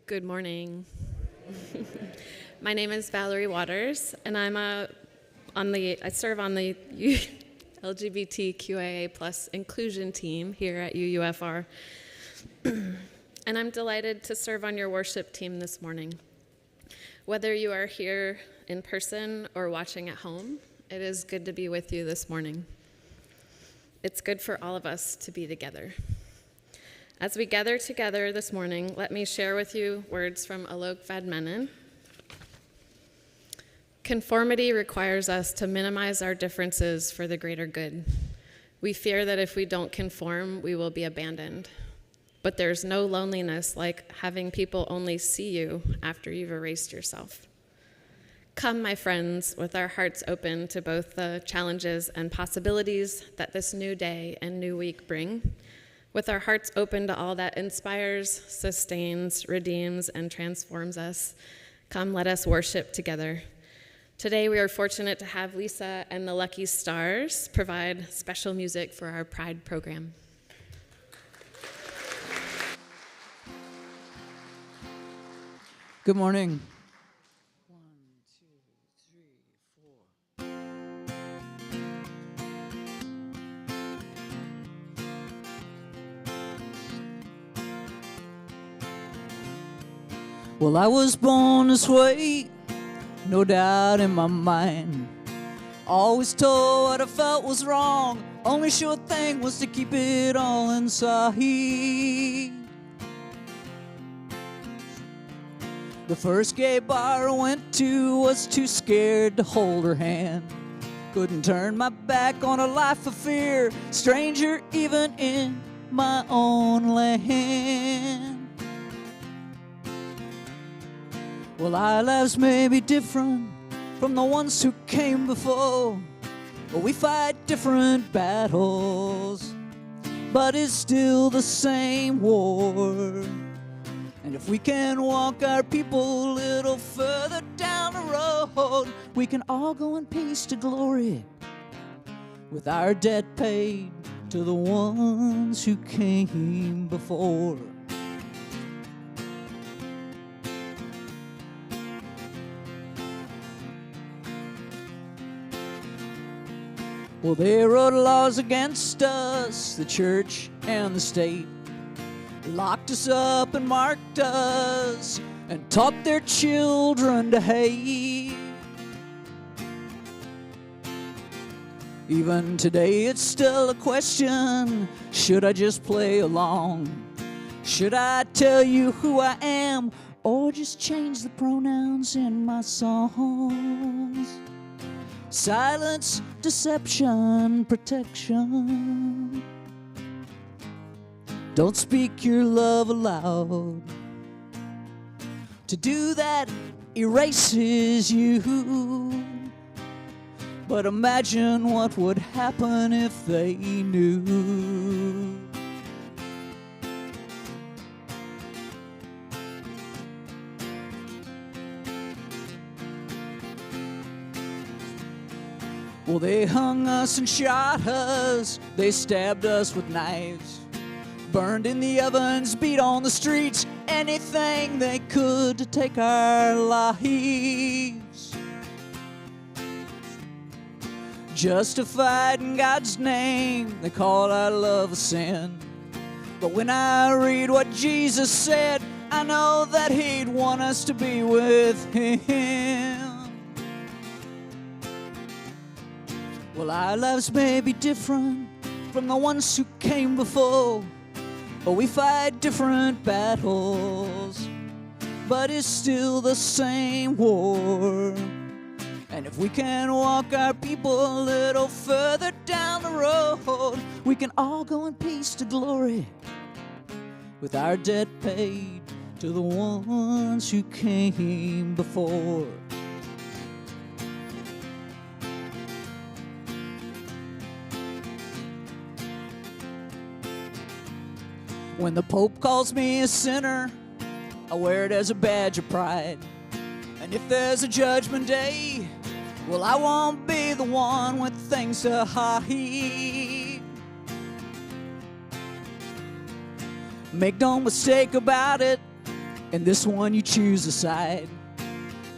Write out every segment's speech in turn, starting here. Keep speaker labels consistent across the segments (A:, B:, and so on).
A: Good morning. My name is Valerie Waters, and I serve on the LGBTQIA plus inclusion team here at UUFR. And I'm delighted to serve on your worship team this morning. Whether you are here in person or watching at home, it is good to be with you this morning. It's good for all of us to be together. As we gather together this morning, let me share with you words from Alok Vadmenon. Conformity requires us to minimize our differences for the greater good. We fear that if we don't conform, we will be abandoned. But there's no loneliness like having people only see you after you've erased yourself. Come, my friends, with our hearts open to both the challenges and possibilities that this new day and new week bring, with our hearts open to all that inspires, sustains, redeems, and transforms us. Come, let us worship together. Today, we are fortunate to have Lisa and the Lucky Stars provide special music for our Pride program.
B: Good morning. 1, 2, 3, 4. Well, I was born this way, no doubt in my mind. Always told what I felt was wrong. Only sure thing was to keep it all inside. The first gay bar I went to was too scared to hold her hand. Couldn't turn my back on a life of fear, stranger even in my own land. Well, our lives may be different from the ones who came before, but we fight different battles, but it's still the same war. And if we can walk our people a little further down the road, we can all go in peace to glory, with our debt paid to the ones who came before. Well, they wrote laws against us, the church and the state, locked us up and marked us, and taught their children to hate. Even today it's still a question, should I just play along? Should I tell you who I am, or just change the pronouns in my songs? Silence, deception, protection. Don't speak your love aloud. To do that erases you. But imagine what would happen if they knew. Well, they hung us and shot us, they stabbed us with knives, burned in the ovens, beat on the streets, anything they could to take our lives. Justified in God's name, they call our love a sin. But when I read what Jesus said, I know that He'd want us to be with Him. Well, our lives may be different from the ones who came before, but we fight different battles, but it's still the same war. And if we can walk our people a little further down the road, we can all go in peace to glory, with our debt paid to the ones who came before. When the Pope calls me a sinner, I wear it as a badge of pride. And if there's a judgment day, well, I won't be the one with things to hide. Make no mistake about it, In this one you choose a side.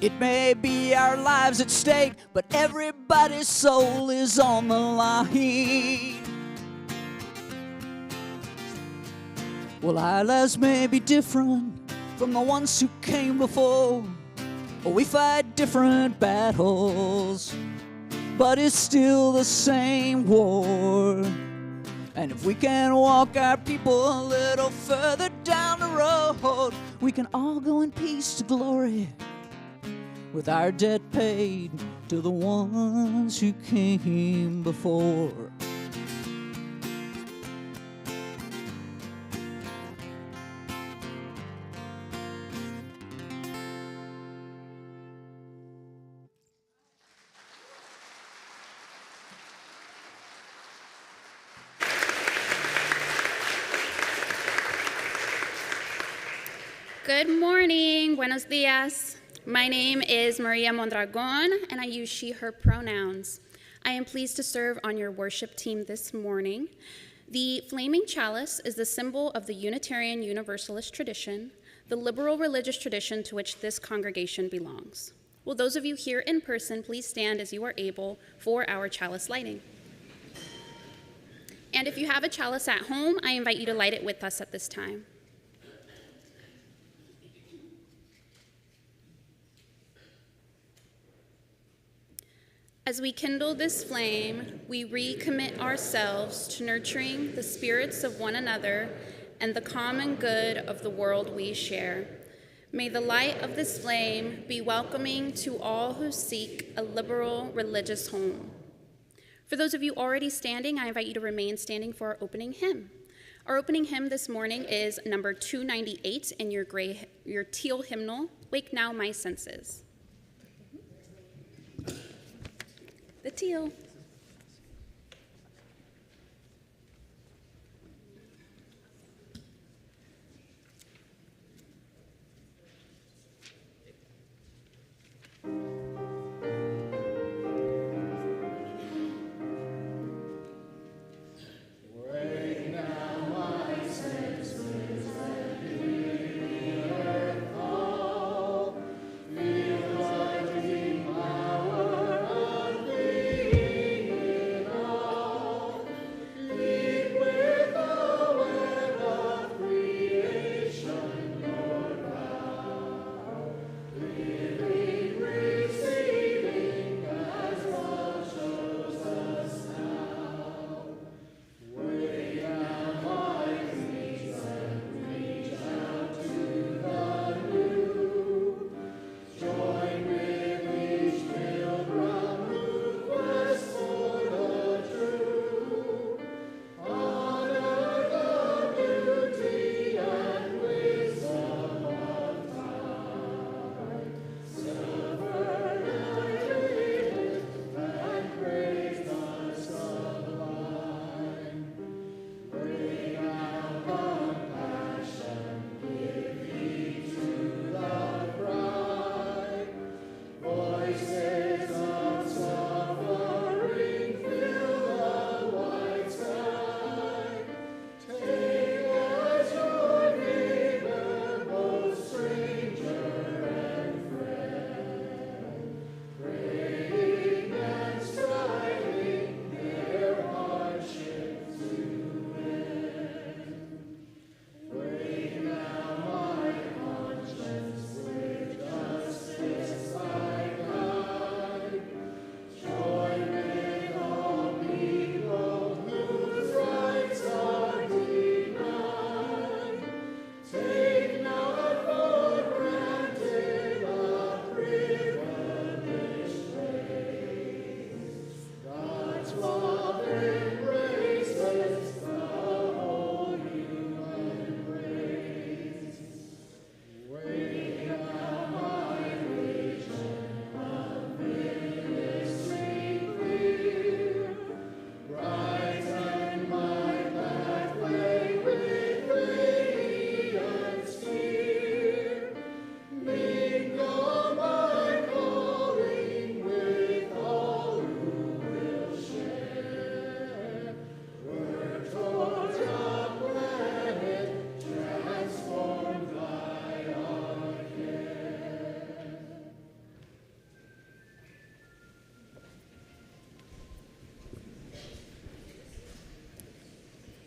B: It may be our lives at stake, but everybody's soul is on the line. Well, our lives may be different from the ones who came before, or we fight different battles, but it's still the same war. And if we can walk our people a little further down the road, we can all go in peace to glory, with our debt paid to the ones who came before.
C: Good morning, buenos dias. My name is Maria Mondragon, and I use she, her pronouns. I am pleased to serve on your worship team this morning. The flaming chalice is the symbol of the Unitarian Universalist tradition, the liberal religious tradition to which this congregation belongs. Will those of you here in person please stand as you are able for our chalice lighting? And if you have a chalice at home, I invite you to light it with us at this time. As we kindle this flame, we recommit ourselves to nurturing the spirits of one another and the common good of the world we share. May the light of this flame be welcoming to all who seek a liberal religious home. For those of you already standing, I invite you to remain standing for our opening hymn. Our opening hymn this morning is number 298 in your teal hymnal, Wake Now My Senses. The teal.
D: Feel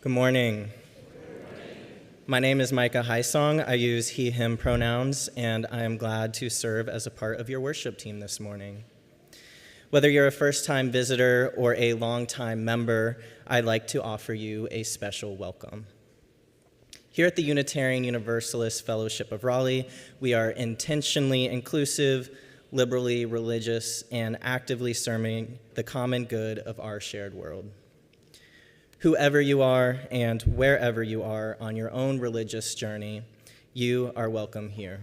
D: Good morning. My name is Micah Highsong. I use he, him pronouns, and I am glad to serve as a part of your worship team this morning. Whether you're a first-time visitor or a long-time member, I'd like to offer you a special welcome. Here at the Unitarian Universalist Fellowship of Raleigh, we are intentionally inclusive, liberally religious, and actively serving the common good of our shared world. Whoever you are and wherever you are on your own religious journey, you are welcome here.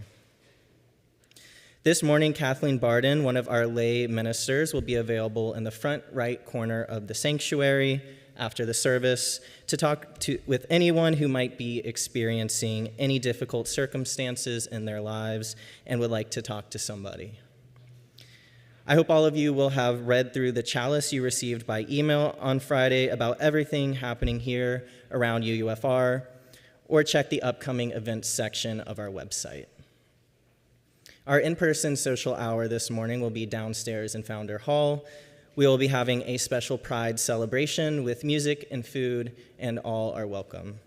D: This morning, Kathleen Barden, one of our lay ministers, will be available in the front right corner of the sanctuary after the service to talk with anyone who might be experiencing any difficult circumstances in their lives and would like to talk to somebody. I hope all of you will have read through the chalice you received by email on Friday about everything happening here around UUFR, or check the upcoming events section of our website. Our in-person social hour this morning will be downstairs in Founder Hall. We will be having a special Pride celebration with music and food, and all are welcome.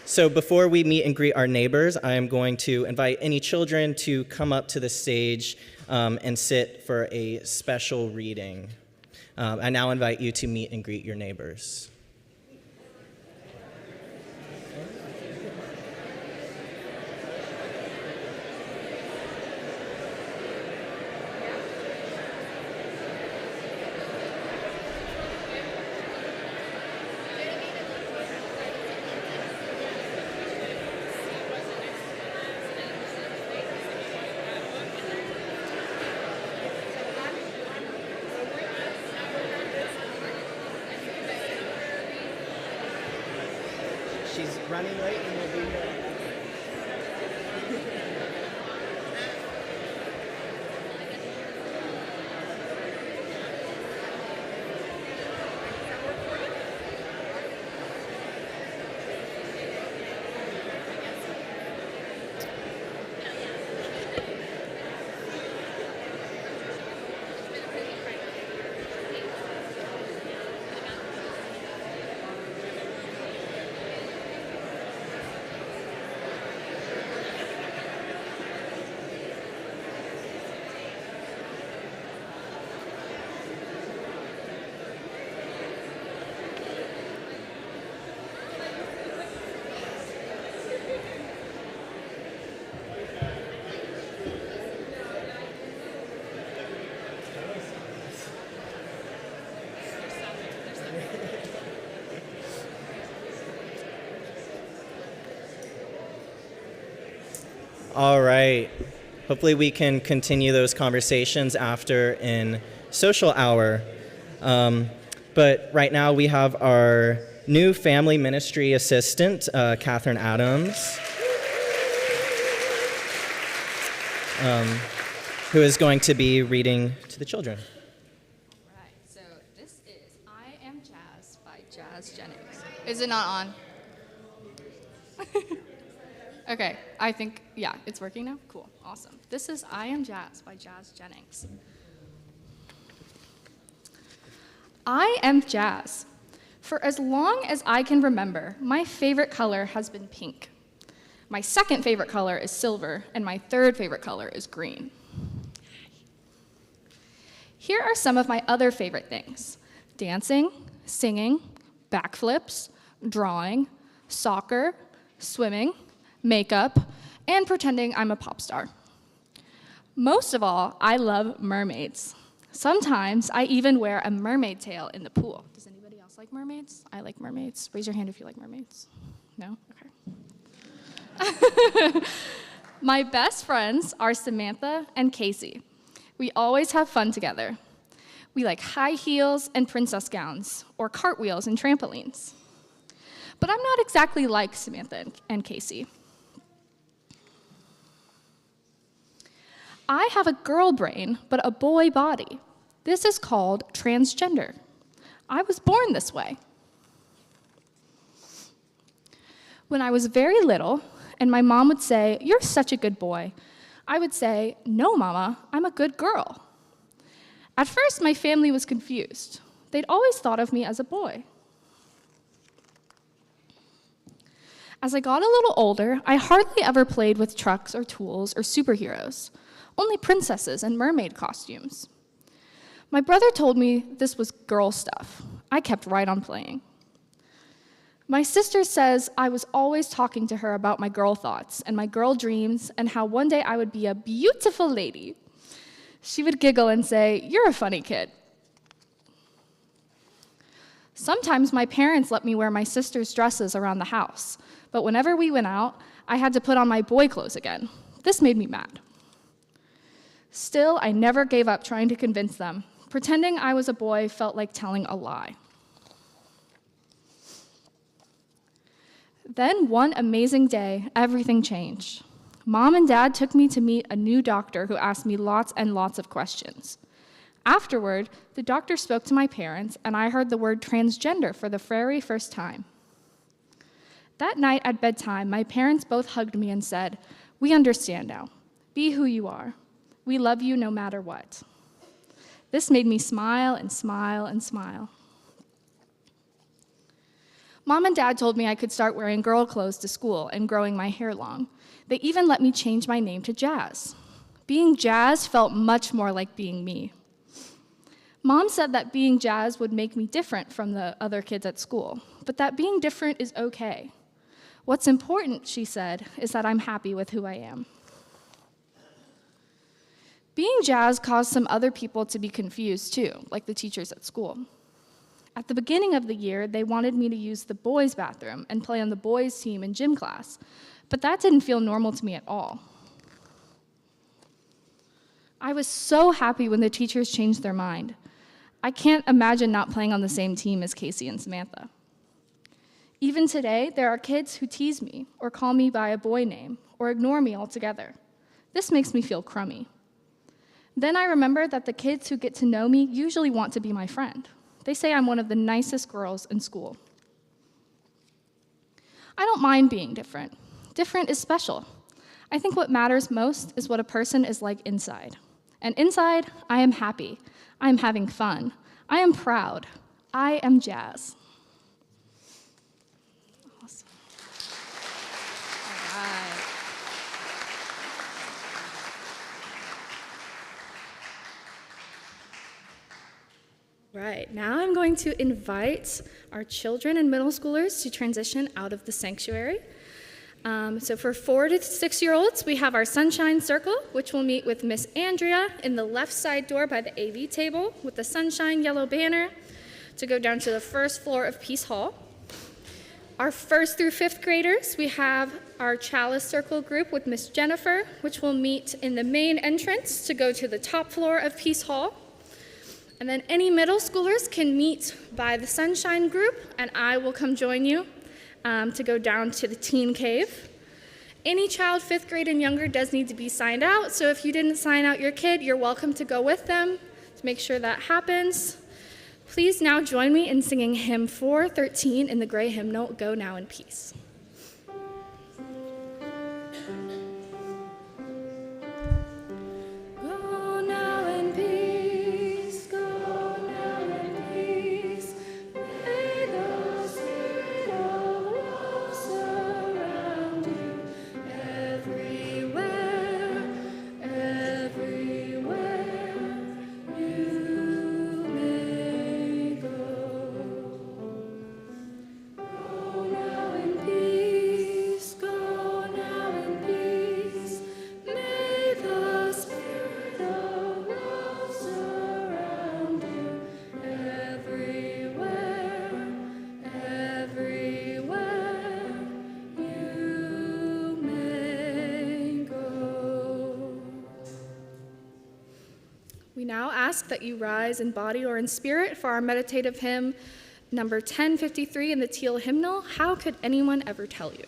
D: So before we meet and greet our neighbors, I am going to invite any children to come up to the stage and sit for a special reading. I now invite you to meet and greet your neighbors. She's running late and we'll be here. All right. Hopefully we can continue those conversations after in social hour. But right now we have our new family ministry assistant, Catherine Adams, who is going to be reading to the children.
E: All right, so this is I Am Jazz by Jazz Jennings. Is it not on? Okay, I think, yeah, it's working now? Cool, awesome. This is I Am Jazz by Jazz Jennings. I am jazz. For as long as I can remember, my favorite color has been pink. My second favorite color is silver, and my third favorite color is green. Here are some of my other favorite things: dancing, singing, backflips, drawing, soccer, swimming, makeup, and pretending I'm a pop star. Most of all, I love mermaids. Sometimes I even wear a mermaid tail in the pool. Does anybody else like mermaids? I like mermaids. Raise your hand if you like mermaids. No? Okay. My best friends are Samantha and Casey. We always have fun together. We like high heels and princess gowns, or cartwheels and trampolines. But I'm not exactly like Samantha and Casey. I have a girl brain, but a boy body. This is called transgender. I was born this way. When I was very little, and my mom would say, "You're such a good boy," I would say, "No, Mama, I'm a good girl." At first, my family was confused. They'd always thought of me as a boy. As I got a little older, I hardly ever played with trucks or tools or superheroes, only princesses and mermaid costumes. My brother told me this was girl stuff. I kept right on playing. My sister says I was always talking to her about my girl thoughts and my girl dreams and how one day I would be a beautiful lady. She would giggle and say, "You're a funny kid." Sometimes my parents let me wear my sister's dresses around the house, but whenever we went out, I had to put on my boy clothes again. This made me mad. Still, I never gave up trying to convince them. Pretending I was a boy felt like telling a lie. Then one amazing day, everything changed. Mom and Dad took me to meet a new doctor who asked me lots and lots of questions. Afterward, the doctor spoke to my parents, and I heard the word transgender for the very first time. That night at bedtime, my parents both hugged me and said, "We understand now. Be who you are. We love you no matter what." This made me smile and smile and smile. Mom and Dad told me I could start wearing girl clothes to school and growing my hair long. They even let me change my name to Jazz. Being Jazz felt much more like being me. Mom said that being Jazz would make me different from the other kids at school, but that being different is okay. What's important, she said, is that I'm happy with who I am. Being Jazz caused some other people to be confused too, like the teachers at school. At the beginning of the year, they wanted me to use the boys' bathroom and play on the boys' team in gym class, but that didn't feel normal to me at all. I was so happy when the teachers changed their mind. I can't imagine not playing on the same team as Casey and Samantha. Even today, there are kids who tease me or call me by a boy name or ignore me altogether. This makes me feel crummy. Then I remember that the kids who get to know me usually want to be my friend. They say I'm one of the nicest girls in school. I don't mind being different. Different is special. I think what matters most is what a person is like inside. And inside, I am happy. I am having fun. I am proud. I am Jazz. Awesome. All right.
F: Right, now I'm going to invite our children and middle schoolers to transition out of the sanctuary. So for 4 to 6-year-olds, we have our Sunshine Circle, which will meet with Miss Andrea in the left side door by the AV table with the sunshine yellow banner to go down to the first floor of Peace Hall. Our 1st through 5th graders, we have our Chalice Circle group with Miss Jennifer, which will meet in the main entrance to go to the top floor of Peace Hall. And then any middle schoolers can meet by the Sunshine group, and I will come join you to go down to the Teen Cave. Any child 5th grade and younger does need to be signed out, so if you didn't sign out your kid, you're welcome to go with them to make sure that happens. Please now join me in singing hymn 413 in the gray hymnal, Go Now in Peace. We now ask that you rise in body or in spirit for our meditative hymn, number 1053 in the teal hymnal, How Could Anyone Ever Tell You?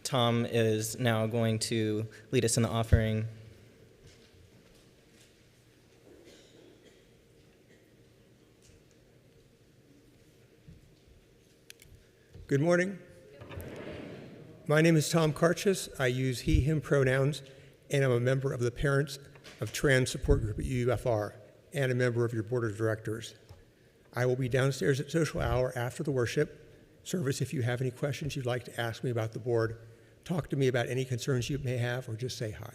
D: Tom is now going to lead us in the offering.
G: Good morning. My name is Tom Karchis. I use he, him pronouns, and I'm a member of the Parents of Trans Support Group at UUFR and a member of your board of directors. I will be downstairs at social hour after the worship service if you have any questions you'd like to ask me about the board, talk to me about any concerns you may have, or just say hi.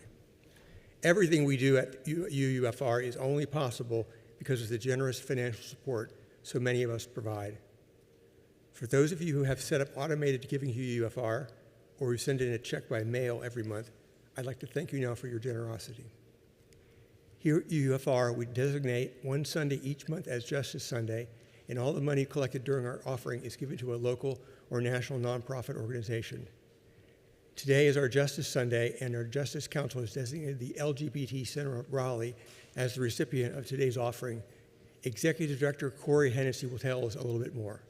G: Everything we do at UUFR is only possible because of the generous financial support so many of us provide. For those of you who have set up automated giving to UUFR, or who send in a check by mail every month, I'd like to thank you now for your generosity. Here at UUFR, we designate one Sunday each month as Justice Sunday, and all the money collected during our offering is given to a local or national nonprofit organization. Today is our Justice Sunday, and our Justice Council has designated the LGBT Center of Raleigh as the recipient of today's offering. Executive Director Corey Hennessy will tell us a little bit more.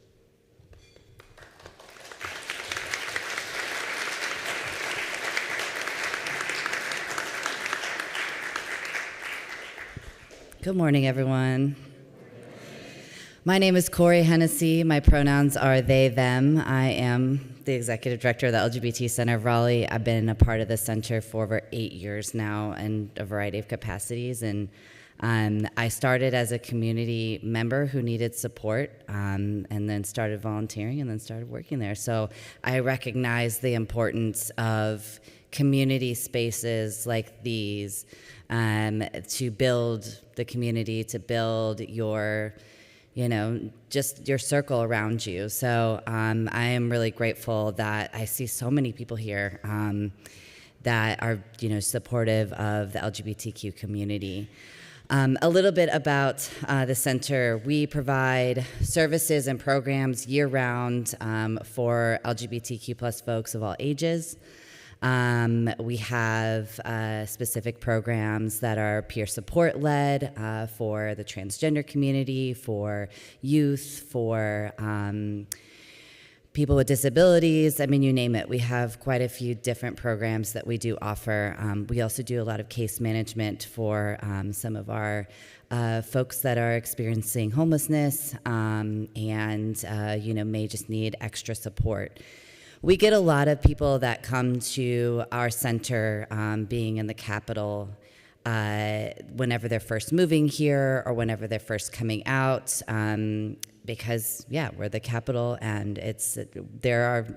H: Good morning, everyone. My name is Corey Hennessy. My pronouns are they, them. I am the executive director of the LGBT Center of Raleigh. I've been a part of the center for over 8 years now in a variety of capacities. And I started as a community member who needed support, and then started volunteering and then started working there. So I recognize the importance of community spaces like these to build the community, to build your, just your circle around you. So I am really grateful that I see so many people here that are, supportive of the LGBTQ community. A little bit about the center. We provide services and programs year-round for LGBTQ plus folks of all ages. We have specific programs that are peer support led for the transgender community, for youth, for people with disabilities. I mean, you name it. We have quite a few different programs that we do offer. We also do a lot of case management for some of our folks that are experiencing homelessness and may just need extra support. We get a lot of people that come to our center, being in the Capitol, whenever they're first moving here or whenever they're first coming out, because, we're the Capitol, and there are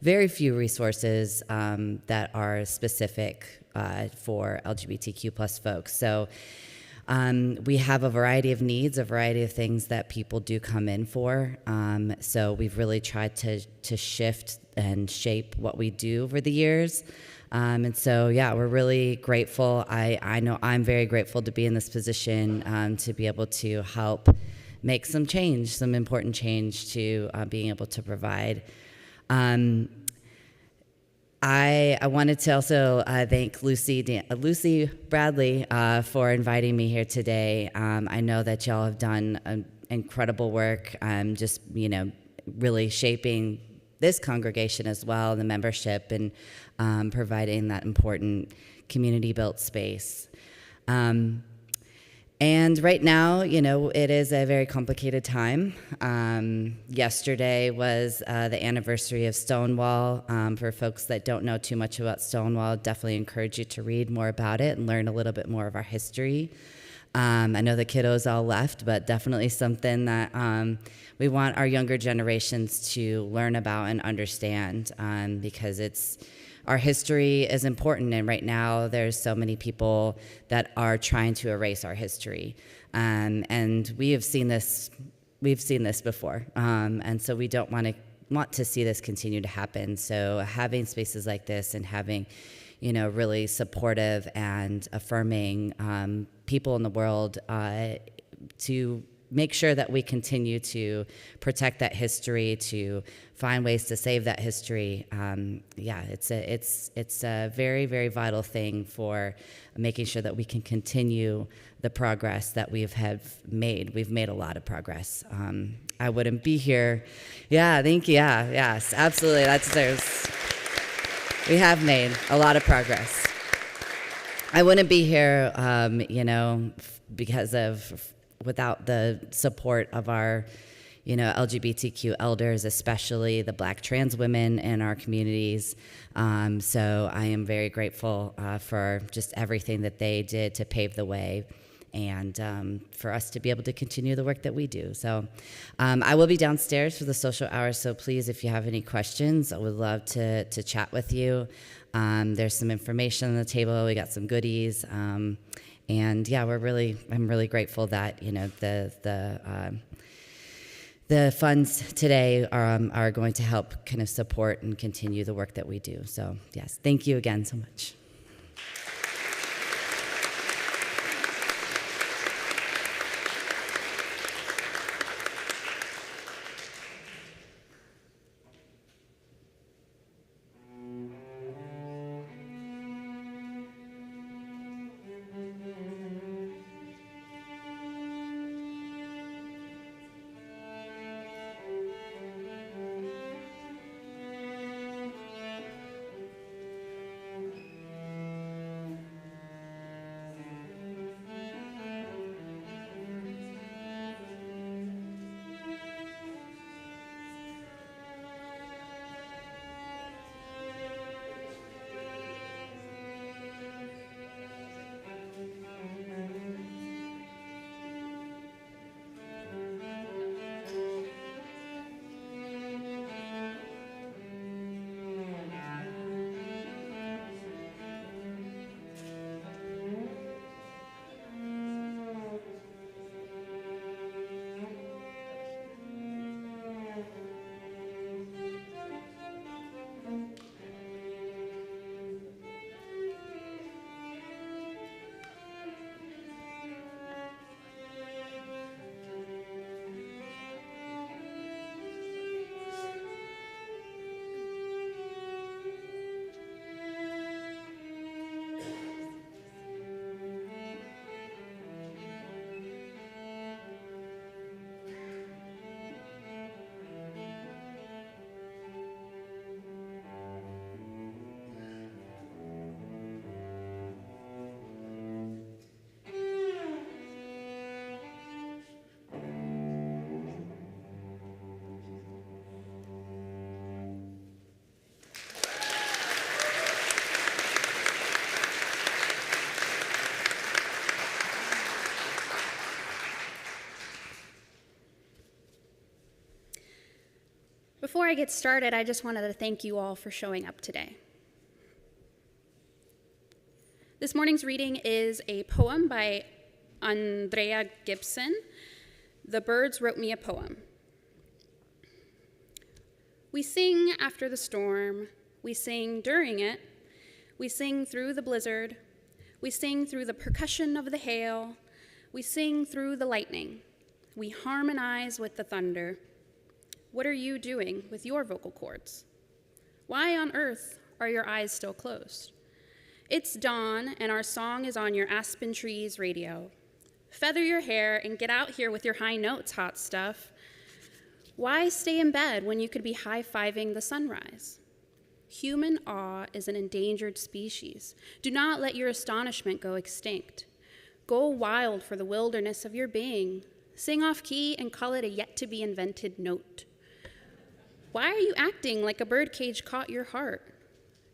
H: very few resources that are specific for LGBTQ plus folks. So we have a variety of needs, a variety of things that people do come in for. So we've really tried to shift and shape what we do over the years. And so, we're really grateful. I know I'm very grateful to be in this position, to be able to help make some change, some important change to being able to provide. I wanted to also thank Lucy Bradley for inviting me here today. I know that y'all have done incredible work, just really shaping this congregation as well, the membership, and providing that important community-built space. And right now, it is a very complicated time. Yesterday was the anniversary of Stonewall. For folks that don't know too much about Stonewall, definitely encourage you to read more about it and learn a little bit more of our history. I know the kiddos all left, but definitely something that we want our younger generations to learn about and understand, because our history is important, and right now there's so many people that are trying to erase our history, and we've seen this before, and so we don't want to see this continue to happen. So having spaces like this and having really supportive and affirming people in the world to make sure that we continue to protect that history, to find ways to save that history. It's a very, very vital thing for making sure that we can continue the progress that we've made. We've made a lot of progress. I wouldn't be here. Yeah, thank you. Yeah, yes, absolutely. That deserves. We have made a lot of progress. I wouldn't be here, without the support of our, LGBTQ elders, especially the Black trans women in our communities. So I am very grateful for just everything that they did to pave the way and for us to be able to continue the work that we do. So I will be downstairs for the social hour, so please, if you have any questions, I would love to chat with you. There's some information on the table. We got some goodies. And yeah, I'm really grateful that, the funds today are going to help kind of support and continue the work that we do. So yes, thank you again so much.
C: Before I get started, I just wanted to thank you all for showing up today. This morning's reading is a poem by Andrea Gibson. The Birds Wrote Me a Poem. We sing after the storm, we sing during it, we sing through the blizzard, we sing through the percussion of the hail, we sing through the lightning, we harmonize with the thunder. What are you doing with your vocal cords? Why on earth are your eyes still closed? It's dawn, and our song is on your aspen trees radio. Feather your hair and get out here with your high notes, hot stuff. Why stay in bed when you could be high-fiving the sunrise? Human awe is an endangered species. Do not let your astonishment go extinct. Go wild for the wilderness of your being. Sing off key and call it a yet-to-be-invented note. Why are you acting like a birdcage caught your heart?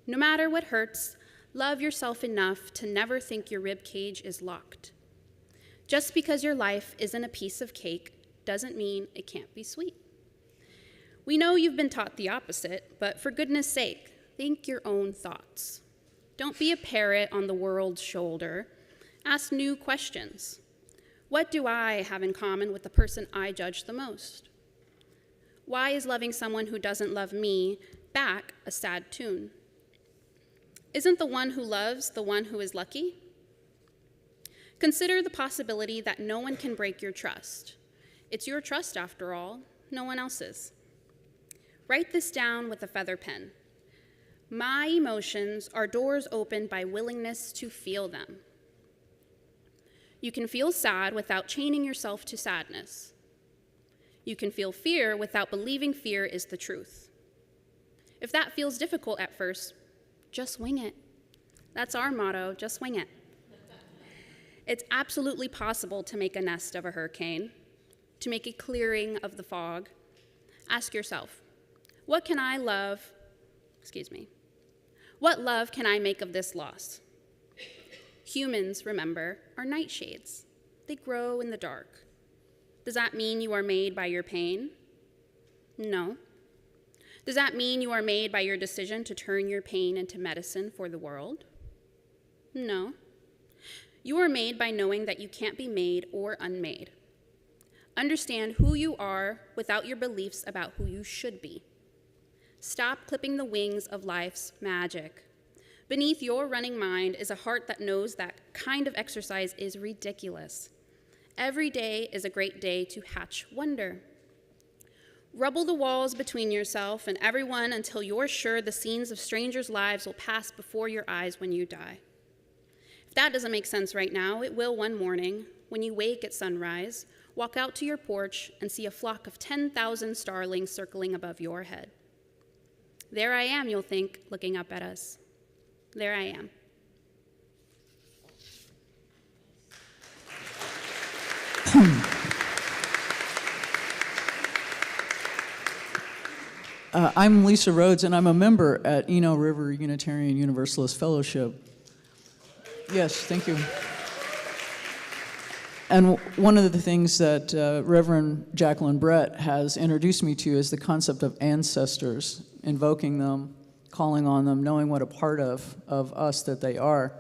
C: No matter what hurts, love yourself enough to never think your rib cage is locked. Just because your life isn't a piece of cake doesn't mean it can't be sweet. We know you've been taught the opposite, but for goodness sake, think your own thoughts. Don't be a parrot on the world's shoulder. Ask new questions. What do I have in common with the person I judge the most? Why is loving someone who doesn't love me back a sad tune? Isn't the one who loves the one who is lucky? Consider the possibility that no one can break your trust. It's your trust, after all, no one else's. Write this down with a feather pen. My emotions are doors opened by willingness to feel them. You can feel sad without chaining yourself to sadness. You can feel fear without believing fear is the truth. If that feels difficult at first, just wing it. That's our motto, just wing it. It's absolutely possible to make a nest of a hurricane, to make a clearing of the fog. Ask yourself, what love can I make of this loss? Humans, remember, are nightshades. They grow in the dark. Does that mean you are made by your pain? No. Does that mean you are made by your decision to turn your pain into medicine for the world? No. You are made by knowing that you can't be made or unmade. Understand who you are without your beliefs about who you should be. Stop clipping the wings of life's magic. Beneath your running mind is a heart that knows that kind of exercise is ridiculous. Every day is a great day to hatch wonder. Rubble the walls between yourself and everyone until you're sure the scenes of strangers' lives will pass before your eyes when you die. If that doesn't make sense right now, it will one morning when you wake at sunrise, walk out to your porch, and see a flock of 10,000 starlings circling above your head. There I am, you'll think, looking up at us. There I am.
B: I'm Lisa Rhodes, and I'm a member at Eno River Unitarian Universalist Fellowship. Yes, thank you. And one of the things that Reverend Jacqueline Brett has introduced me to is the concept of ancestors, invoking them, calling on them, knowing what a part of us that they are.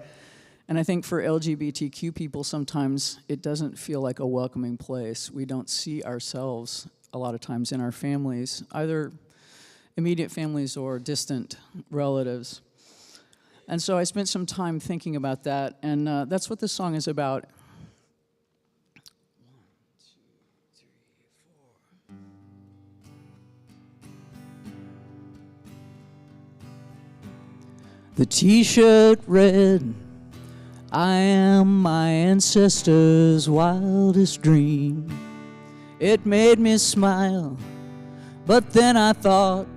B: And I think for LGBTQ people, sometimes it doesn't feel like a welcoming place. We don't see ourselves a lot of times in our families, either immediate families or distant relatives. And so I spent some time thinking about that, and that's what this song is about. The t-shirt read, I am my ancestors' wildest dream. It made me smile, but then I thought,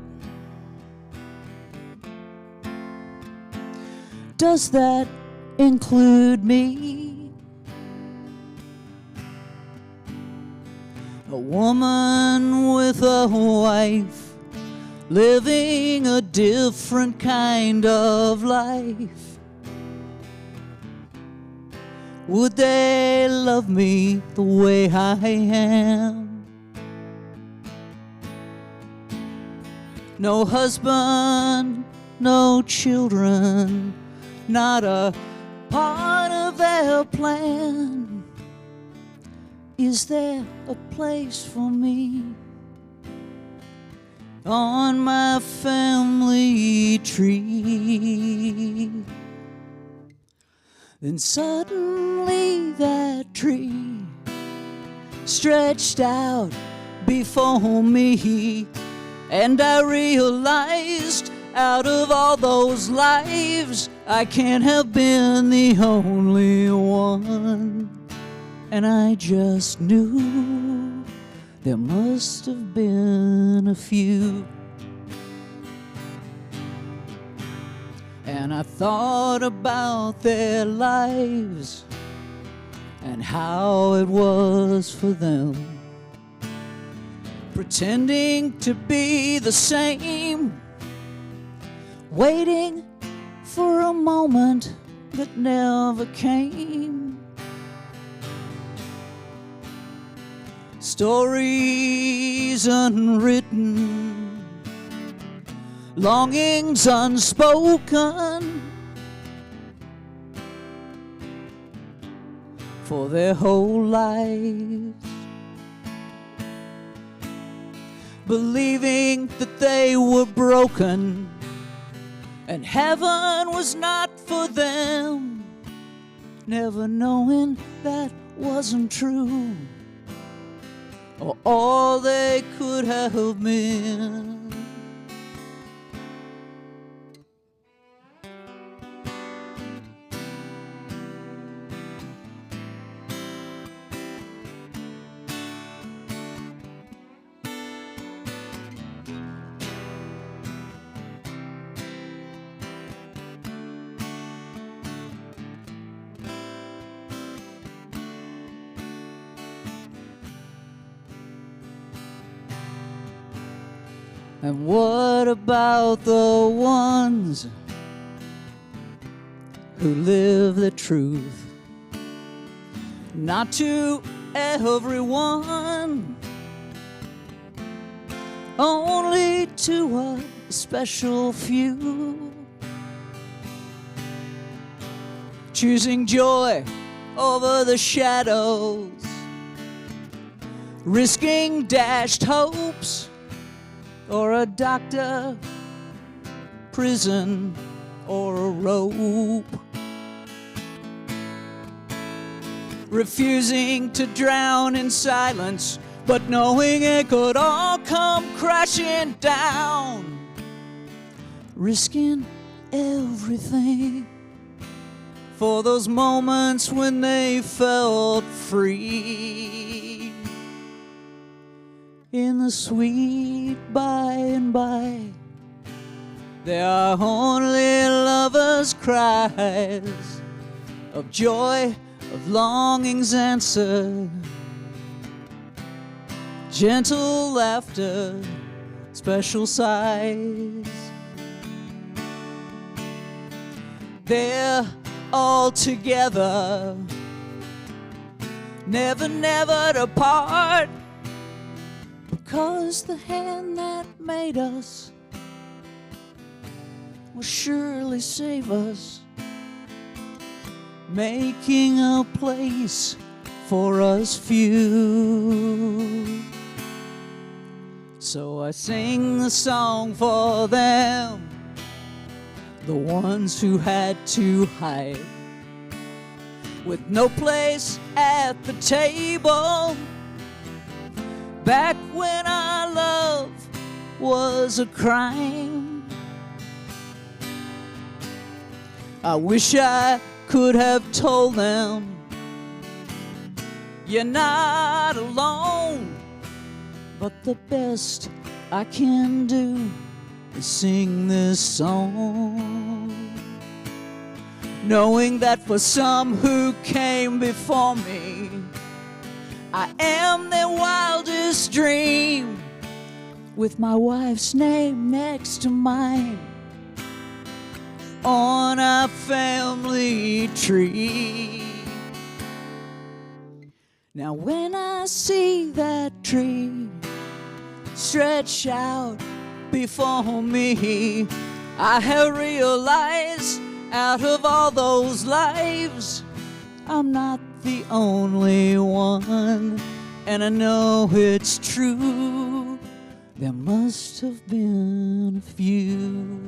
B: does that include me? A woman with a wife, living a different kind of life. Would they love me the way I am? No husband, no children, not a part of their plan. Is there a place for me on my family tree? Then suddenly that tree stretched out before me, and I realized out of all those lives I can't have been the only one. And I just knew there must have been a few. And I thought about their lives and how it was for them, pretending to be the same, waiting for a moment that never came. Stories unwritten, longings unspoken, for their whole lives, believing that they were broken and heaven was not for them, never knowing that wasn't true, or all they could have been. And what about the ones who live the truth? Not to everyone, only to a special few. Choosing joy over the shadows, risking dashed hopes, or a doctor, prison, or a rope. Refusing to drown in silence, but knowing it could all come crashing down. Risking everything for those moments when they felt free. In the sweet by and by, there are only lovers' cries of joy, of longings answered, gentle laughter, special sighs. They're all together, never, never to part, because the hand that made us will surely save us, making a place for us few. So I sing the song for them, the ones who had to hide, with no place at the table, back when our love was a crime. I wish I could have told them, you're not alone, but the best I can do is sing this song, knowing that for some who came before me, I am their wildest dream, with my wife's name next to mine on our family tree. Now when I see that tree stretch out before me, I have realized out of all those lives, I'm not the only one, and I know it's true. There must have been a few.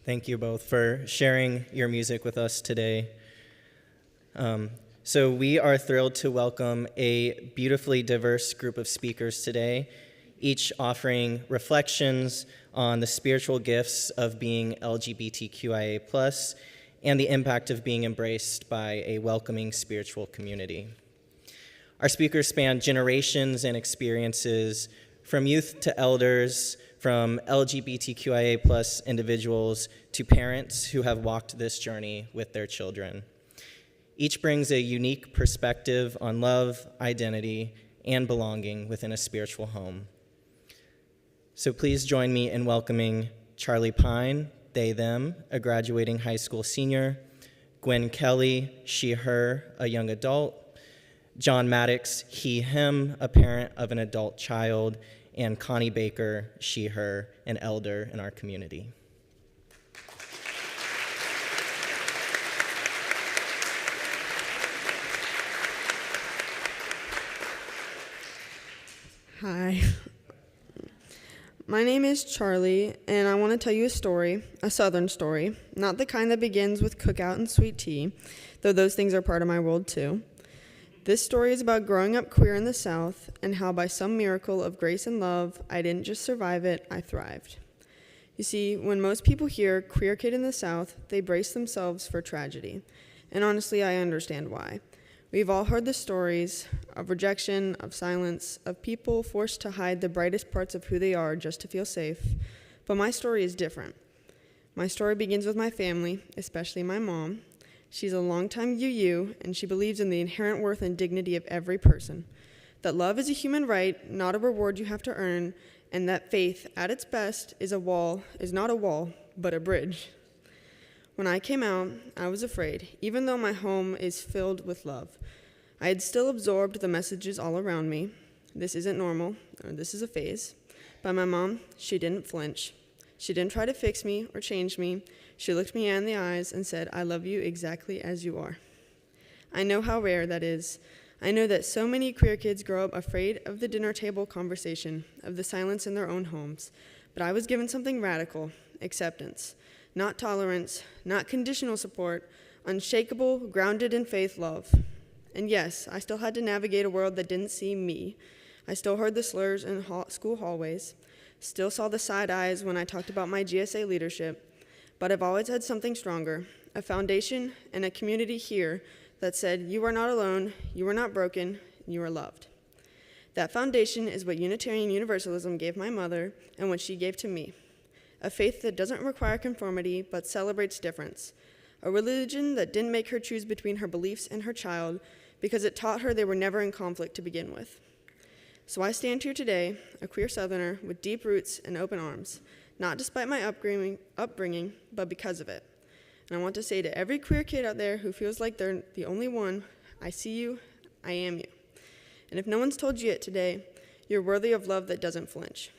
D: Thank you both for sharing your music with us today. So we are thrilled to welcome a beautifully diverse group of speakers today, each offering reflections on the spiritual gifts of being LGBTQIA+, and the impact of being embraced by a welcoming spiritual community. Our speakers span generations and experiences, from youth to elders, from LGBTQIA+ individuals to parents who have walked this journey with their children. Each brings a unique perspective on love, identity, and belonging within a spiritual home. So please join me in welcoming Charlie Pine, they, them, a graduating high school senior, Gwen Kelly, she, her, a young adult, John Maddox, he, him, a parent of an adult child, and Connie Baker, she, her, an elder in our community.
I: Hi. My name is Charlie, and I want to tell you a story, a Southern story, not the kind that begins with cookout and sweet tea, though those things are part of my world too. This story is about growing up queer in the South and how by some miracle of grace and love, I didn't just survive it, I thrived. You see, when most people hear queer kid in the South, they brace themselves for tragedy. And honestly, I understand why. We've all heard the stories of rejection, of silence, of people forced to hide the brightest parts of who they are just to feel safe. But my story is different. My story begins with my family, especially my mom. She's a longtime UU, and she believes in the inherent worth and dignity of every person. That love is a human right, not a reward you have to earn, and that faith, at its best, is not a wall, but a bridge. When I came out, I was afraid, even though my home is filled with love. I had still absorbed the messages all around me. This isn't normal, or this is a phase. But my mom, she didn't flinch. She didn't try to fix me or change me. She looked me in the eyes and said, "I love you exactly as you are." I know how rare that is. I know that so many queer kids grow up afraid of the dinner table conversation, of the silence in their own homes. But I was given something radical, acceptance. Not tolerance, not conditional support, unshakable, grounded in faith love. And yes, I still had to navigate a world that didn't see me. I still heard the slurs in school hallways, still saw the side eyes when I talked about my GSA leadership, but I've always had something stronger, a foundation and a community here that said, "You are not alone, you are not broken, you are loved." That foundation is what Unitarian Universalism gave my mother and what she gave to me. A faith that doesn't require conformity but celebrates difference. A religion that didn't make her choose between her beliefs and her child because it taught her they were never in conflict to begin with. So I stand here today, a queer Southerner with deep roots and open arms, not despite my upbringing, but because of it. And I want to say to every queer kid out there who feels like they're the only one, I see you, I am you. And if no one's told you it today, you're worthy of love that doesn't flinch.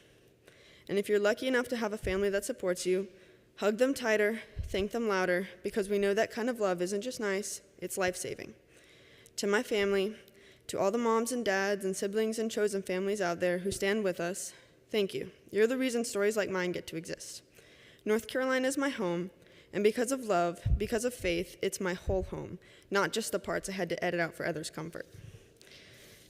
I: And if you're lucky enough to have a family that supports you, hug them tighter, thank them louder, because we know that kind of love isn't just nice, it's life-saving. To my family, to all the moms and dads and siblings and chosen families out there who stand with us, thank you. You're the reason stories like mine get to exist. North Carolina is my home, and because of love, because of faith, it's my whole home, not just the parts I had to edit out for others' comfort.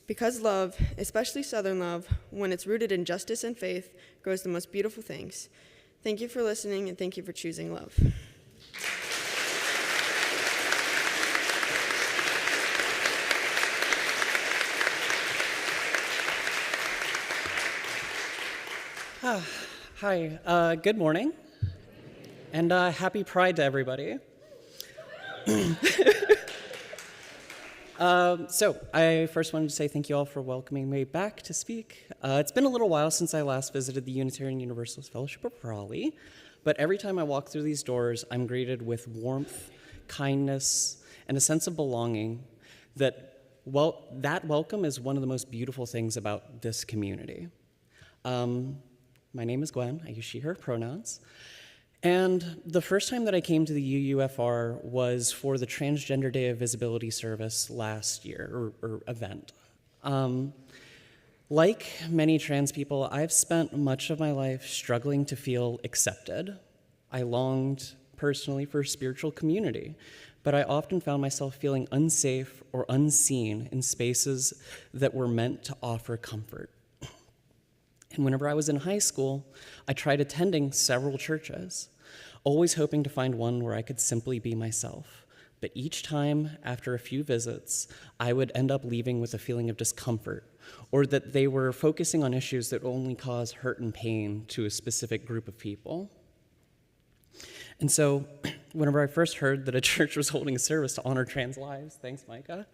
I: Because love, especially Southern love, when it's rooted in justice and faith, grows the most beautiful things. Thank you for listening, and thank you for choosing love.
J: Hi, good morning, and happy Pride to everybody. So I first wanted to say thank you all for welcoming me back to speak. It's been a little while since I last visited the Unitarian Universalist Fellowship of Raleigh, but every time I walk through these doors, I'm greeted with warmth, kindness, and a sense of belonging that welcome is one of the most beautiful things about this community. My name is Gwen. I use she, her pronouns. And the first time that I came to the UUFR was for the Transgender Day of Visibility service last year, or event. Like many trans people, I've spent much of my life struggling to feel accepted. I longed personally for spiritual community, but I often found myself feeling unsafe or unseen in spaces that were meant to offer comfort. And whenever I was in high school, I tried attending several churches, always hoping to find one where I could simply be myself. But each time, after a few visits, I would end up leaving with a feeling of discomfort, or that they were focusing on issues that only cause hurt and pain to a specific group of people. And so, whenever I first heard that a church was holding a service to honor trans lives, thanks, Micah,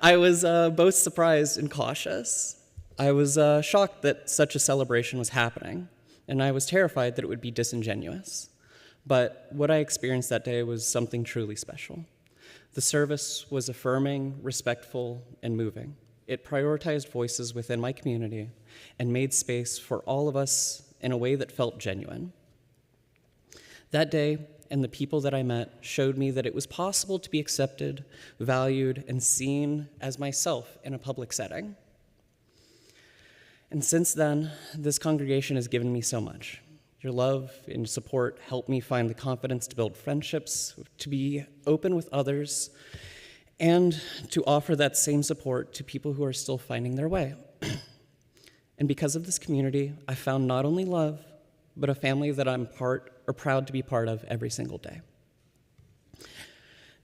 J: I was both surprised and cautious. I was shocked that such a celebration was happening, and I was terrified that it would be disingenuous. But what I experienced that day was something truly special. The service was affirming, respectful, and moving. It prioritized voices within my community and made space for all of us in a way that felt genuine. That day, and the people that I met showed me that it was possible to be accepted, valued, and seen as myself in a public setting. And since then, this congregation has given me so much. Your love and support helped me find the confidence to build friendships, to be open with others, and to offer that same support to people who are still finding their way. And because of this community, I found not only love, but a family that I'm proud to be part of every single day.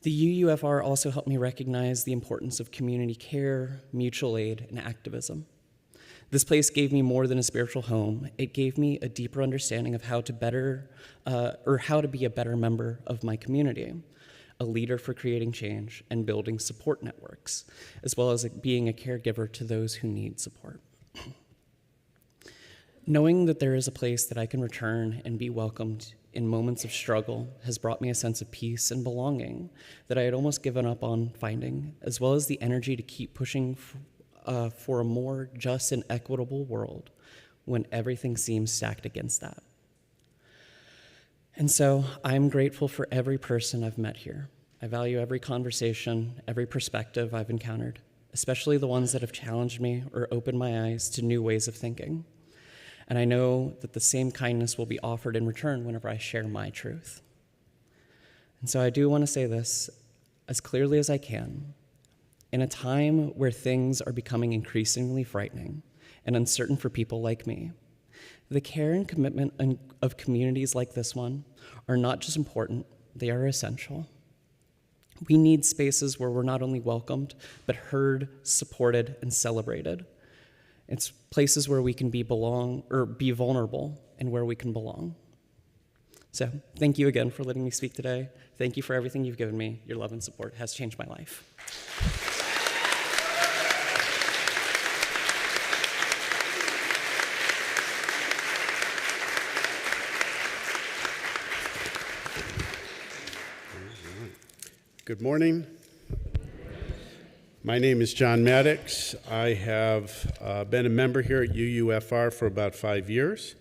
J: The UUFR also helped me recognize the importance of community care, mutual aid, and activism. This place gave me more than a spiritual home. It gave me a deeper understanding of how to be a better member of my community, a leader for creating change and building support networks, as well as being a caregiver to those who need support. Knowing that there is a place that I can return and be welcomed in moments of struggle has brought me a sense of peace and belonging that I had almost given up on finding, as well as the energy to keep pushing for a more just and equitable world when everything seems stacked against that. And so I'm grateful for every person I've met here. I value every conversation, every perspective I've encountered, especially the ones that have challenged me or opened my eyes to new ways of thinking. And I know that the same kindness will be offered in return whenever I share my truth. And so I do want to say this as clearly as I can. In a time where things are becoming increasingly frightening and uncertain for people like me, the care and commitment of communities like this one are not just important, they are essential. We need spaces where we're not only welcomed, but heard, supported, and celebrated. It's places where we can be vulnerable and where we can belong. So thank you again for letting me speak today. Thank you for everything you've given me. Your love and support has changed my life.
K: Good morning. My name is John Maddox. I have been a member here at UUFR for about 5 years.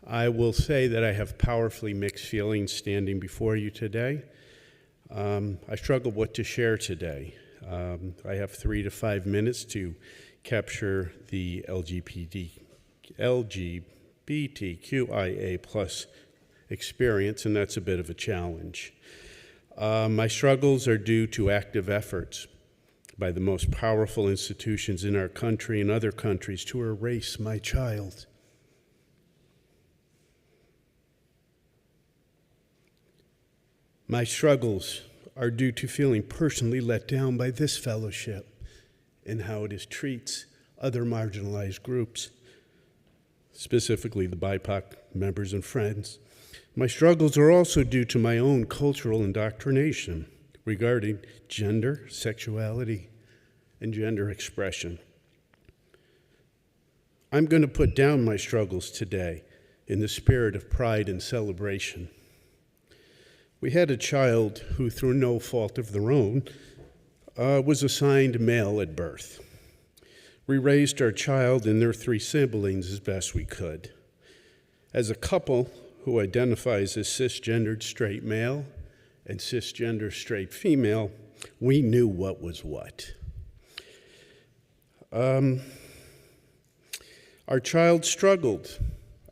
K: I will say that I have powerfully mixed feelings standing before you today. I struggle what to share today. I have 3 to 5 minutes to capture the LGBTQIA plus experience, and that's a bit of a challenge. My struggles are due to active efforts by the most powerful institutions in our country and other countries to erase my child. My struggles are due to feeling personally let down by this fellowship and how it treats other marginalized groups, specifically the BIPOC members and friends. My struggles are also due to my own cultural indoctrination regarding gender, sexuality, and gender expression. I'm going to put down my struggles today in the spirit of pride and celebration. We had a child who, through no fault of their own, was assigned male at birth. We raised our child and their 3 siblings as best we could. As a couple who identifies as cisgendered straight male and cisgender straight female, we knew what was what. Our child struggled.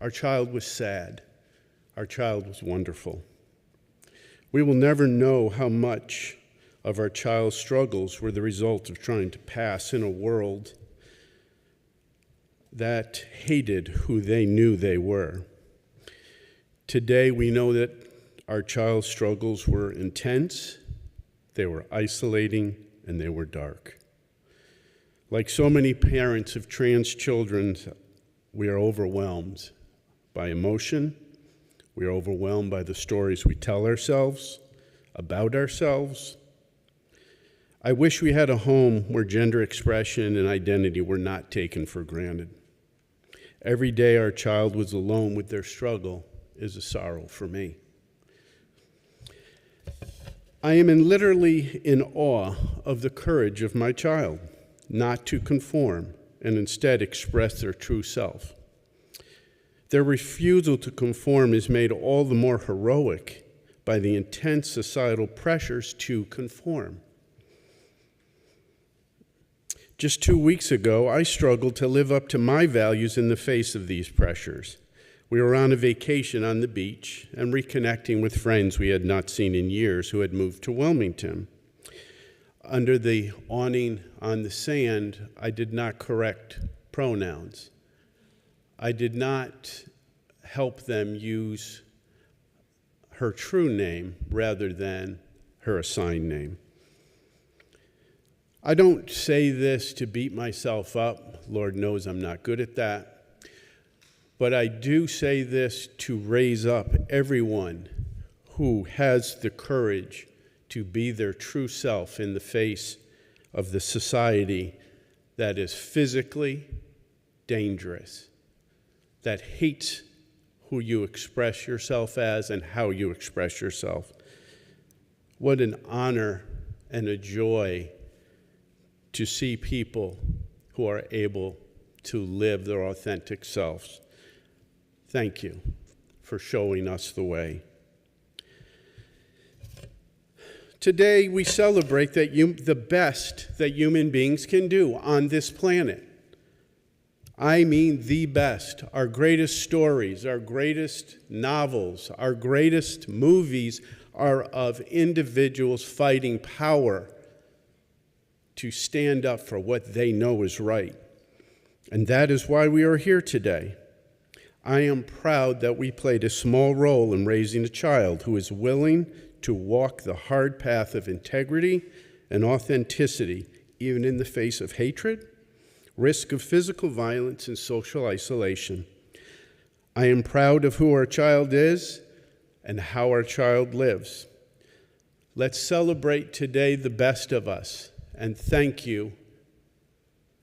K: Our child was sad. Our child was wonderful. We will never know how much of our child's struggles were the result of trying to pass in a world that hated who they knew they were. Today, we know that our child's struggles were intense, they were isolating, and they were dark. Like so many parents of trans children, we are overwhelmed by emotion. We are overwhelmed by the stories we tell ourselves about ourselves. I wish we had a home where gender expression and identity were not taken for granted. Every day our child was alone with their struggle is a sorrow for me. I am literally in awe of the courage of my child not to conform and instead express their true self. Their refusal to conform is made all the more heroic by the intense societal pressures to conform. Just 2 weeks ago, I struggled to live up to my values in the face of these pressures. We were on a vacation on the beach and reconnecting with friends we had not seen in years who had moved to Wilmington. Under the awning on the sand, I did not correct pronouns. I did not help them use her true name rather than her assigned name. I don't say this to beat myself up. Lord knows I'm not good at that. But I do say this to raise up everyone who has the courage to be their true self in the face of the society that is physically dangerous, that hates who you express yourself as and how you express yourself. What an honor and a joy to see people who are able to live their authentic selves. Thank you for showing us the way. Today, we celebrate the best that human beings can do on this planet. I mean the best. Our greatest stories, our greatest novels, our greatest movies are of individuals fighting power to stand up for what they know is right. And that is why we are here today. I am proud that we played a small role in raising a child who is willing to walk the hard path of integrity and authenticity, even in the face of hatred, risk of physical violence, and social isolation. I am proud of who our child is and how our child lives. Let's celebrate today the best of us, and thank you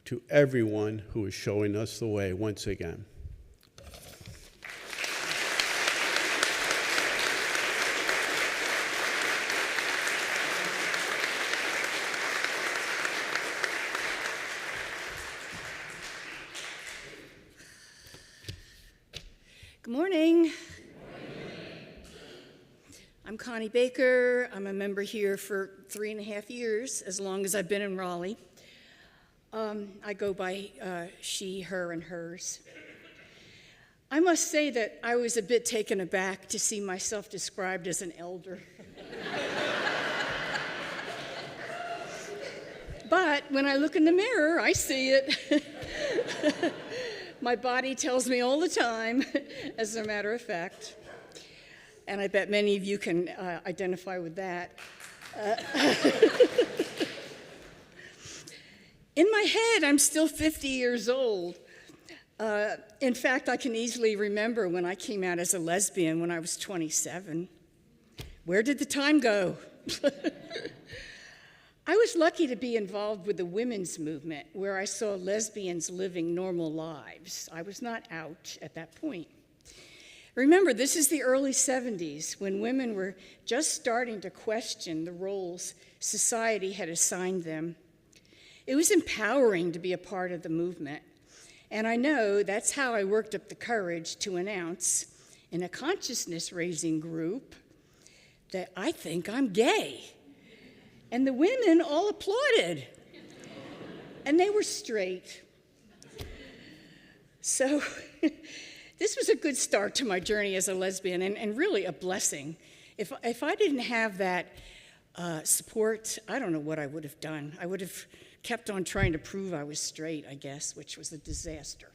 K: to everyone who is showing us the way once again.
L: Good morning. I'm Connie Baker. I'm a member here for 3.5 years, as long as I've been in Raleigh. I go by she, her, and hers. I must say that I was a bit taken aback to see myself described as an elder. But when I look in the mirror, I see it. My body tells me all the time, as a matter of fact. And I bet many of you can identify with that. In my head, I'm still 50 years old. In fact, I can easily remember when I came out as a lesbian when I was 27. Where did the time go? I was lucky to be involved with the women's movement, where I saw lesbians living normal lives. I was not out at that point. Remember, this is the early 70s, when women were just starting to question the roles society had assigned them. It was empowering to be a part of the movement, and I know that's how I worked up the courage to announce in a consciousness-raising group that I think I'm gay. And the women all applauded. And they were straight. So this was a good start to my journey as a lesbian, and really a blessing. If I didn't have that support, I don't know what I would have done. I would have kept on trying to prove I was straight, I guess, which was a disaster.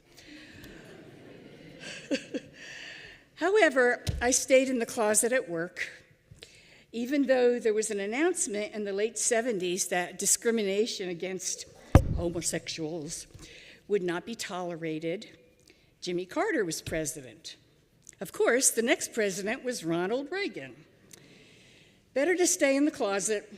L: However, I stayed in the closet at work, even though there was an announcement in the late 70s that discrimination against homosexuals would not be tolerated. Jimmy Carter was president. Of course, the next president was Ronald Reagan. Better to stay in the closet.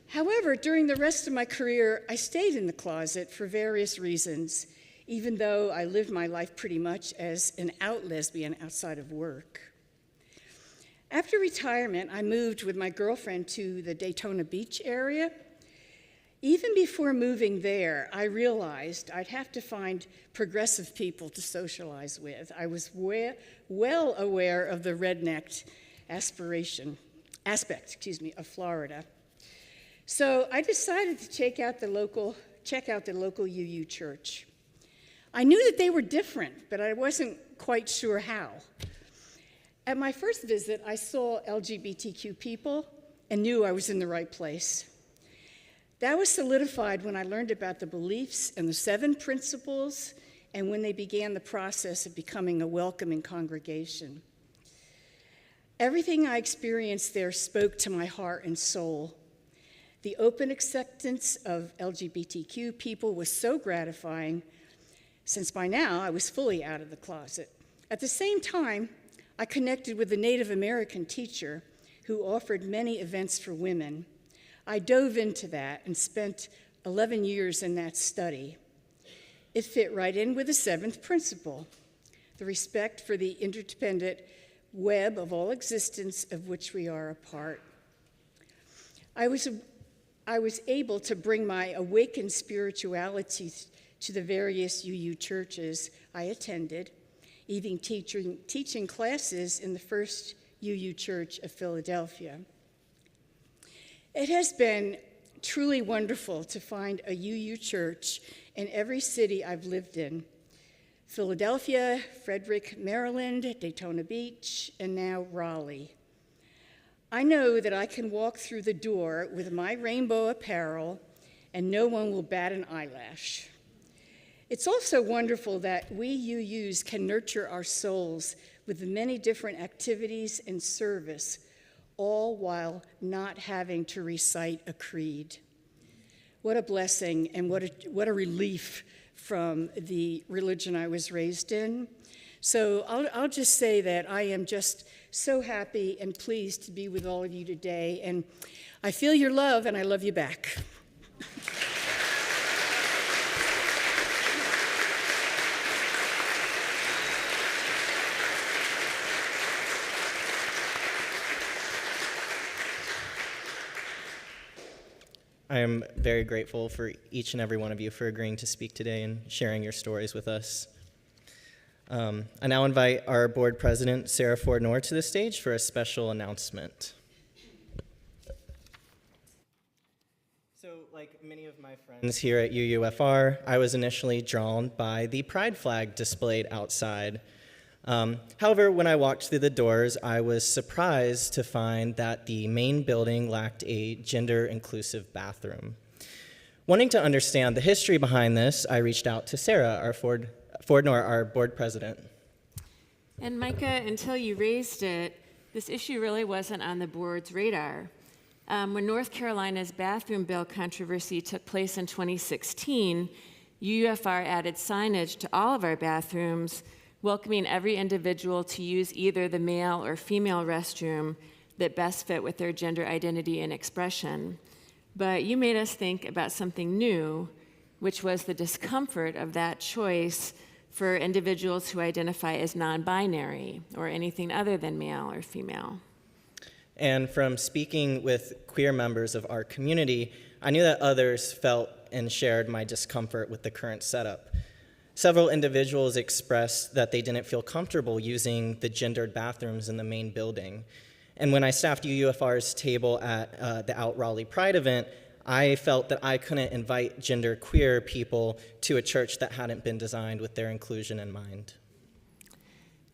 L: However, during the rest of my career, I stayed in the closet for various reasons, even though I lived my life pretty much as an out lesbian outside of work. After retirement, I moved with my girlfriend to the Daytona Beach area. Even before moving there, I realized I'd have to find progressive people to socialize with. I was well aware of the redneck aspect of Florida. So I decided to check out the local UU church. I knew that they were different, but I wasn't quite sure how. At my first visit, I saw LGBTQ people and knew I was in the right place. That was solidified when I learned about the beliefs and the 7 principles, and when they began the process of becoming a welcoming congregation. Everything I experienced there spoke to my heart and soul. The open acceptance of LGBTQ people was so gratifying, since by now I was fully out of the closet. At the same time, I connected with a Native American teacher who offered many events for women. I dove into that and spent 11 years in that study. It fit right in with the seventh principle, the respect for the interdependent web of all existence of which we are a part. I was able to bring my awakened spirituality to the various UU churches I attended, even teaching classes in the first UU Church of Philadelphia. It has been truly wonderful to find a UU church in every city I've lived in: Philadelphia, Frederick, Maryland, Daytona Beach, and now Raleigh. I know that I can walk through the door with my rainbow apparel and no one will bat an eyelash. It's also wonderful that we UUs can nurture our souls with the many different activities and service, all while not having to recite a creed. What a blessing and what a relief from the religion I was raised in. So I'll just say that I am just so happy and pleased to be with all of you today, and I feel your love and I love you back.
D: I am very grateful for each and every one of you for agreeing to speak today and sharing your stories with us. I now invite our board president, Sarah Ford-Noor, to the stage for a special announcement. So, like many of my friends here at UUFR, I was initially drawn by the pride flag displayed outside. However, when I walked through the doors, I was surprised to find that the main building lacked a gender-inclusive bathroom. Wanting to understand the history behind this, I reached out to Sarah, Ford-Noor, our board president.
M: And Micah, until you raised it, this issue really wasn't on the board's radar. When North Carolina's bathroom bill controversy took place in 2016, UUFR added signage to all of our bathrooms, welcoming every individual to use either the male or female restroom that best fit with their gender identity and expression. But you made us think about something new, which was the discomfort of that choice for individuals who identify as non-binary or anything other than male or female.
D: And from speaking with queer members of our community, I knew that others felt and shared my discomfort with the current setup. Several individuals expressed that they didn't feel comfortable using the gendered bathrooms in the main building. And when I staffed UUFR's table at the Out Raleigh Pride event, I felt that I couldn't invite genderqueer people to a church that hadn't been designed with their inclusion in mind.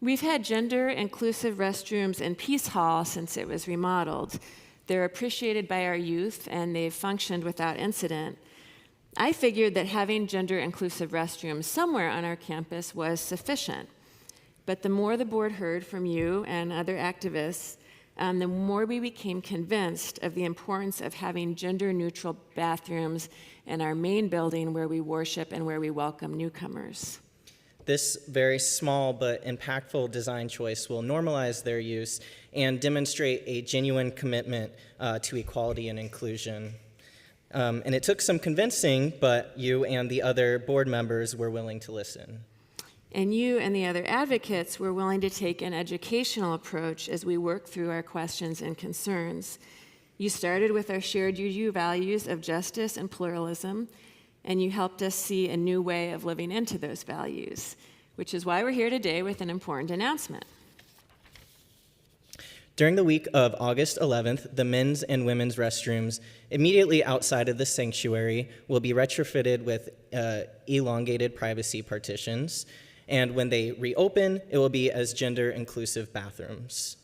M: We've had gender-inclusive restrooms in Peace Hall since it was remodeled. They're appreciated by our youth, and they've functioned without incident. I figured that having gender-inclusive restrooms somewhere on our campus was sufficient. But the more the board heard from you and other activists, the more we became convinced of the importance of having gender-neutral bathrooms in our main building where we worship and where we welcome newcomers.
D: This very small but impactful design choice will normalize their use and demonstrate a genuine commitment to equality and inclusion. And it took some convincing, but you and the other board members were willing to listen.
M: And you and the other advocates were willing to take an educational approach as we worked through our questions and concerns. You started with our shared UU values of justice and pluralism, and you helped us see a new way of living into those values, which is why we're here today with an important announcement.
D: During the week of August 11th, the men's and women's restrooms immediately outside of the sanctuary will be retrofitted with elongated privacy partitions, and when they reopen, it will be as gender-inclusive bathrooms.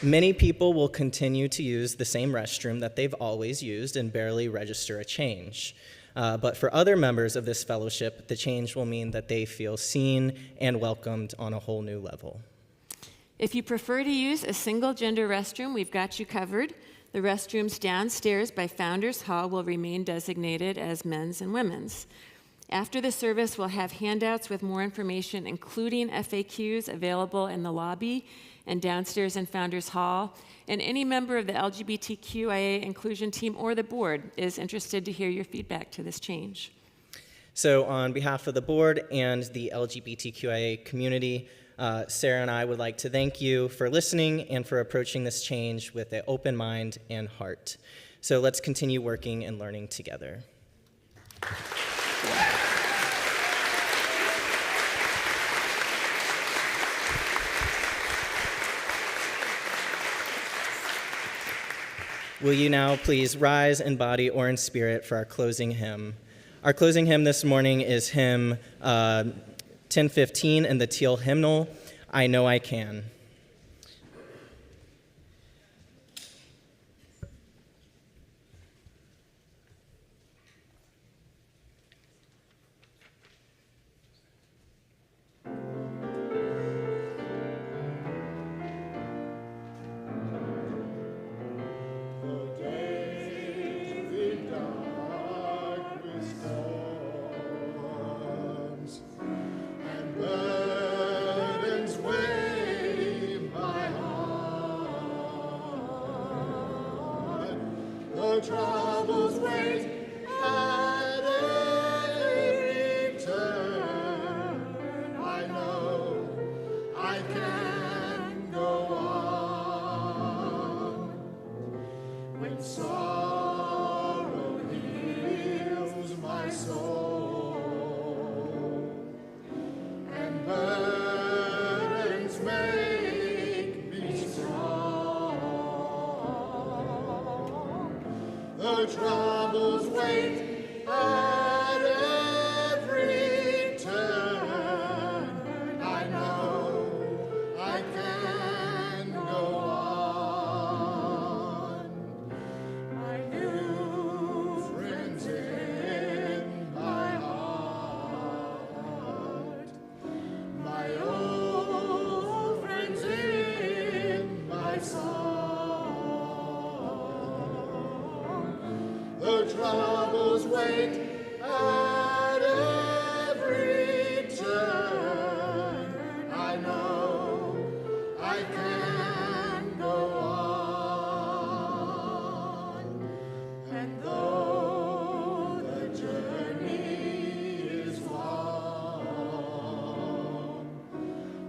D: Many people will continue to use the same restroom that they've always used and barely register a change. But for other members of this fellowship, the change will mean that they feel seen and welcomed on a whole new level.
M: If you prefer to use a single-gender restroom, we've got you covered. The restrooms downstairs by Founders Hall will remain designated as men's and women's. After the service, we'll have handouts with more information, including FAQs, available in the lobby and downstairs in Founders Hall. And any member of the LGBTQIA inclusion team or the board is interested to hear your feedback to this change.
D: So on behalf of the board and the LGBTQIA community, Sarah and I would like to thank you for listening and for approaching this change with an open mind and heart. So let's continue working and learning together. Will you now please rise in body or in spirit for our closing hymn? Our closing hymn this morning is hymn 1015 in the Teal hymnal, I Know I Can.
N: Troubles wait at every turn. I know I can go on. When sorrow heals my soul and burdens make me strong. The troubles wait at every turn. I know I can go on. My new friends in my heart, my old friends in my song. The troubles wait at every turn. I know I can go on. And though the journey is long,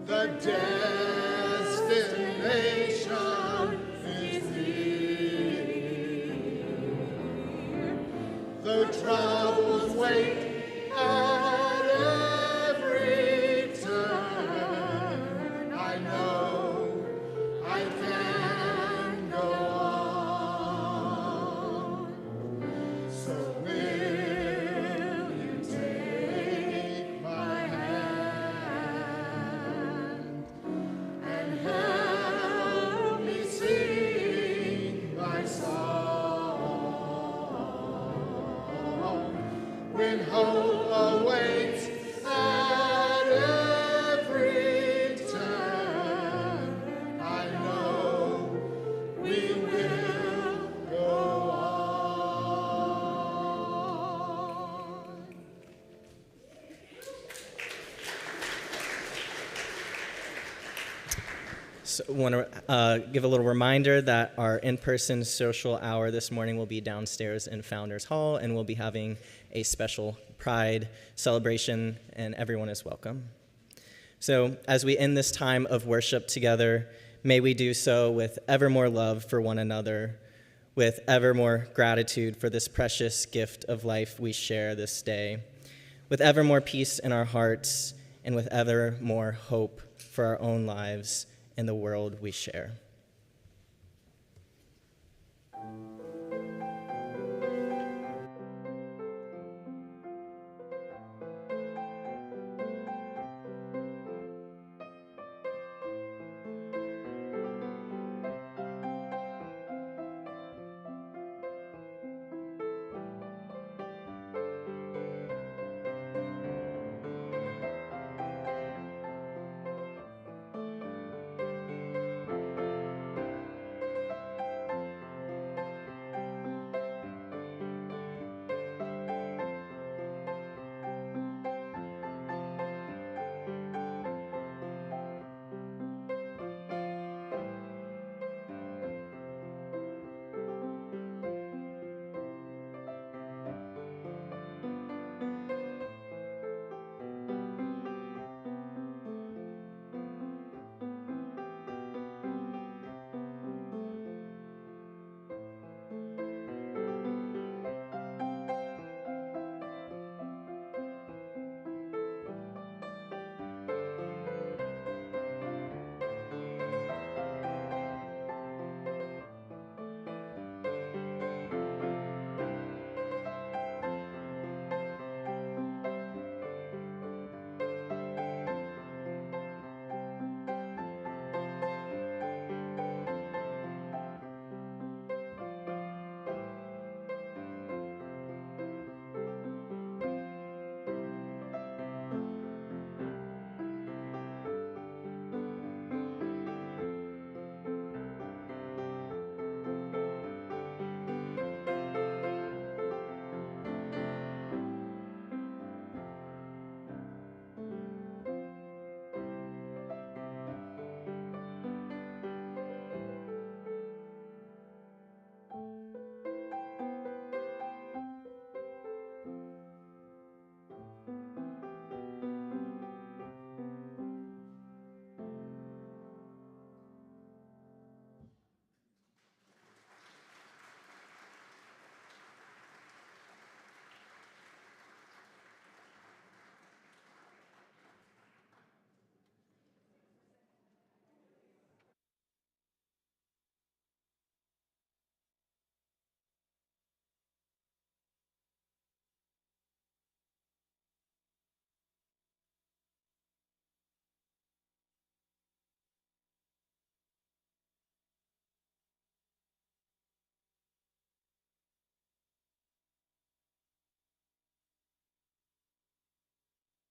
N: the destination is near. The troubles wait at every turn. I know I can go on. So will you take my hand and help me sing my song? When hope awaits at every turn, I know we will go on.
D: So I want to give a little reminder that our in-person social hour this morning will be downstairs in Founders Hall, and we'll be having a special Pride celebration, and everyone is welcome. So as we end this time of worship together, may we do so with ever more love for one another, with ever more gratitude for this precious gift of life we share this day, with ever more peace in our hearts, and with ever more hope for our own lives and the world we share.